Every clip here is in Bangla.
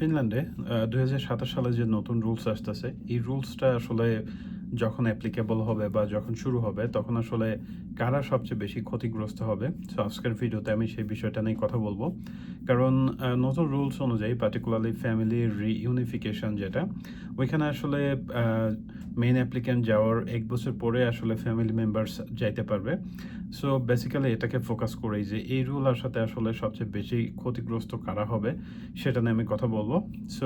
ফিনল্যান্ডে ২০২৭ সালে যে নতুন রুলস আসতেছে, এই রুলসটা আসলে যখন অ্যাপ্লিকেবল হবে বা যখন শুরু হবে, তখন আসলে কারা সবচেয়ে বেশি ক্ষতিগ্রস্ত হবে? সো আজকের ভিডিওতে আমি সেই বিষয়টা নিয়ে কথা বলব। কারণ নতুন রুলস অনুযায়ী পার্টিকুলারলি ফ্যামিলি রিইউনিফিকেশন যেটা, ওইখানে আসলে আ মেইন অ্যাপ্লিক্যান্ট যাওয়ার ১ বছর পরে আসলে ফ্যামিলি মেম্বার্স যাইতে পারবে। সো বেসিক্যালি এটাকে ফোকাস করেই যে এই রুল আসাতে আসলে সবচেয়ে বেশি ক্ষতিগ্রস্ত কারা হবে, সেটা নিয়ে আমি কথা বলব। সো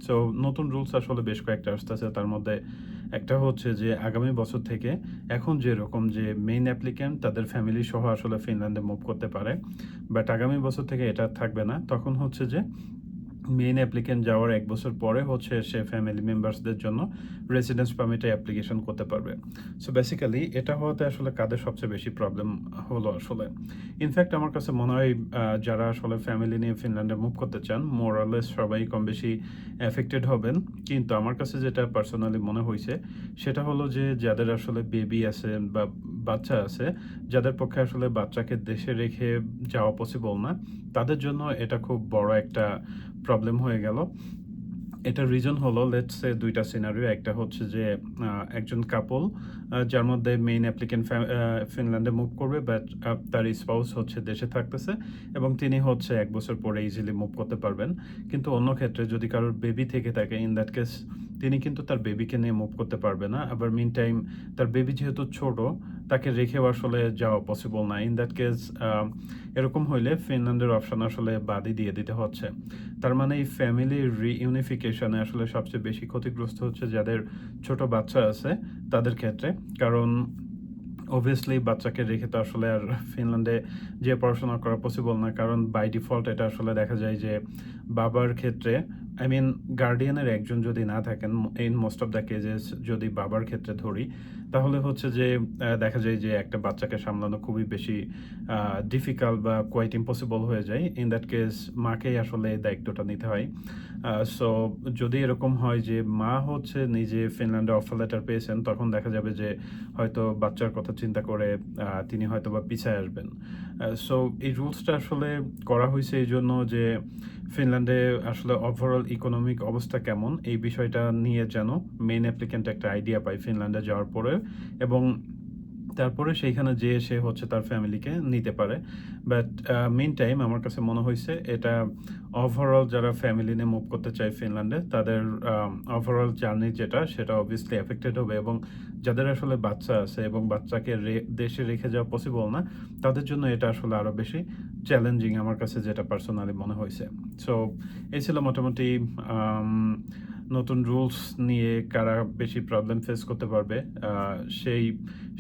সো নতুন রুলস আসলে বেশ কয়েকটা আসতেছে। তার মধ্যে একটা হচ্ছে যে আগামী বছর থেকে এখন যেরকম যে মেইন অ্যাপ্লিক্যান্ট তাদের ফ্যামিলি সহ আসলে ফিনল্যান্ডে মুভ করতে পারে। বাট আগামী বছর থেকে এটা থাকবে না। তখন হচ্ছে যে মেইন অ্যাপ্লিক্যান্ট যাওয়ার ১ বছর পরে হচ্ছে সে ফ্যামিলি মেম্বার্সদের জন্য রেসিডেন্স পারমিটে অ্যাপ্লিকেশন করতে পারবে। সো বেসিক্যালি এটা হওয়াতে আসলে কাদের সবচেয়ে বেশি প্রবলেম হলো আসলে? ইনফ্যাক্ট আমার কাছে মনে হয় যারা আসলে ফ্যামিলি নিয়ে ফিনল্যান্ডে মুভ করতে চান, মোর অর লেস সবাই কম বেশি এফেক্টেড হবেন। কিন্তু আমার কাছে যেটা পার্সোনালি মনে হইছে, সেটা হলো যে যাদের আসলে বেবি আছে বা বাচ্চা আছে, যাদের পক্ষে আসলে বাচ্চাকে দেশে রেখে যাওয়া পসিবল না, তাদের জন্য এটা খুব বড় একটা প্রবলেম হয়ে গেল। এটার রিজন হলো লেটস সে ২ টা সিনারিও। একটা হচ্ছে যে একজন কাপল যার মধ্যে মেইন অ্যাপ্লিক্যান্ট ফিনল্যান্ডে মুভ করবে বাট তার স্পাউস হচ্ছে দেশে থাকতেছে এবং তিনি হচ্ছে ১ বছর পরে ইজিলি মুভ করতে পারবেন। কিন্তু অন্য ক্ষেত্রে যদি কারোর বেবি থেকে থাকে ইন দ্যাট কেস তিনি কিন্তু তার বেবিকে নিয়ে মুভ করতে পারবে না। আবার মিন টাইম তার বেবি যেহেতু ছোট, তাকে রেখেও আসলে যাওয়া পসিবল না। ইন দ্যাট কেস এরকম হইলে ফিনল্যান্ডের অপশন আসলে বাদই দিয়ে দিতে হচ্ছে। তার মানে এই ফ্যামিলি রিইউনিফিকেশনে আসলে সবচেয়ে বেশি ক্ষতিগ্রস্ত হচ্ছে যাদের ছোট বাচ্চা আছে তাদের ক্ষেত্রে। কারণ obviously বাচ্চাকে রেখে তো আসলে আর ফিনল্যান্ডে যেয়ে পড়াশোনা করা পসিবল না। কারণ বাই ডিফল্ট এটা আসলে দেখা যায় যে বাবার ক্ষেত্রে আই মিন গার্ডিয়ানের একজন যদি না থাকেন, in most of the cases যদি বাবার ক্ষেত্রে ধরি, তাহলে হচ্ছে যে দেখা যায় যে একটা বাচ্চাকে সামলানো খুবই বেশি ডিফিকাল্ট বা কোয়াইট ইম্পসিবল হয়ে যায়। ইন দ্যাট কেস মাকেই আসলে এই দায়িত্বটা নিতে হয়। সো যদি এরকম হয় যে মা হচ্ছে নিজে ফিনল্যান্ডে অফার লেটার পেয়েছেন, তখন দেখা যাবে যে হয়তো বাচ্চার কথা চিন্তা করে তিনি হয়তোবা পিছায় আসবেন। সো এই রুলসটা আসলে করা হইছে এইজন্য যে ফিনল্যান্ডে আসলে ওভারঅল ইকোনমিক অবস্থা কেমন এই বিষয়টা নিয়ে যেন মেইন অ্যাপ্লিক্যান্ট একটা আইডিয়া পায় ফিনল্যান্ডে যাওয়ার পরে এবং তারপরে সেইখানে যেয়ে সে হচ্ছে তার ফ্যামিলিকে নিতে পারে। বাট মিন টাইম আমার কাছে মনে হইছে এটা ওভারঅল যারা ফ্যামিলি নিয়ে মুভ করতে চায় ফিনল্যান্ডে তাদের ওভারঅল জার্নি যেটা সেটা অবভিয়াসলি এফেক্টেড হবে এবং যাদের আসলে বাচ্চা আছে এবং বাচ্চাকে দেশে রেখে যাওয়া পসিবল না, তাদের জন্য এটা আসলে আরো বেশি চ্যালেঞ্জিং আমার কাছে যেটা পার্সোনালি মনে হইছে। সো এই ছিল মোটামুটি আম নতুন রুলস নিয়ে কারা বেশি প্রবলেম ফেস করতে পারবে। আ সেই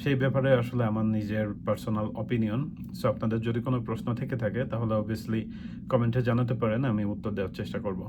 সেই ব্যাপারে আসলে আমার নিজের পার্সোনাল অপিনিয়ন। সো আপনাদের যদি কোনো প্রশ্ন থেকে থাকে তাহলে অবভিয়াসলি কমেন্টে জানাতে পারেন। আমি উত্তর দেওয়ার চেষ্টা করব।